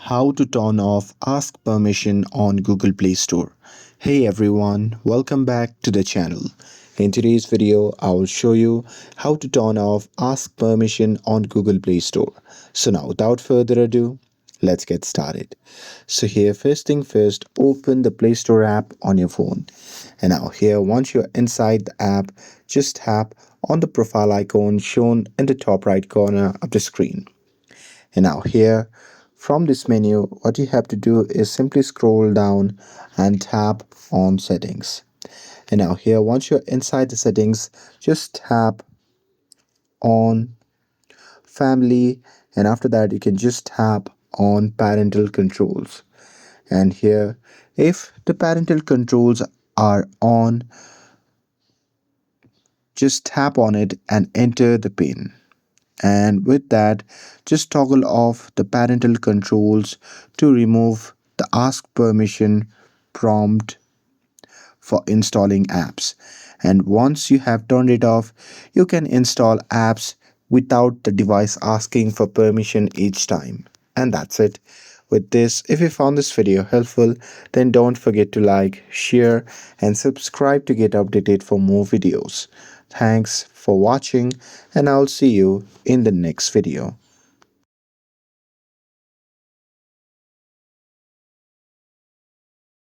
How to turn off Ask Permission on Google Play Store. Hey everyone, welcome back to the channel. In today's video, I will show you how to turn off Ask Permission on Google Play Store. So now without further ado, let's get started. So here first thing first, open the Play Store app on your phone. And now here once you're inside the app, just tap on the profile icon shown in the top right corner of the screen. And now here from this menu, what you have to do is simply scroll down and tap on settings. And now here, once you're inside the settings, just tap on family. And after that, you can just tap on parental controls. And here, if the parental controls are on, just tap on it and enter the pin. And with that, just toggle off the parental controls to remove the ask permission prompt for installing apps. And once you have turned it off, you can install apps without the device asking for permission each time. And that's it. With this, if you found this video helpful, then don't forget to like, share, and subscribe to get updated for more videos. Thanks for watching, and I'll see you in the next video.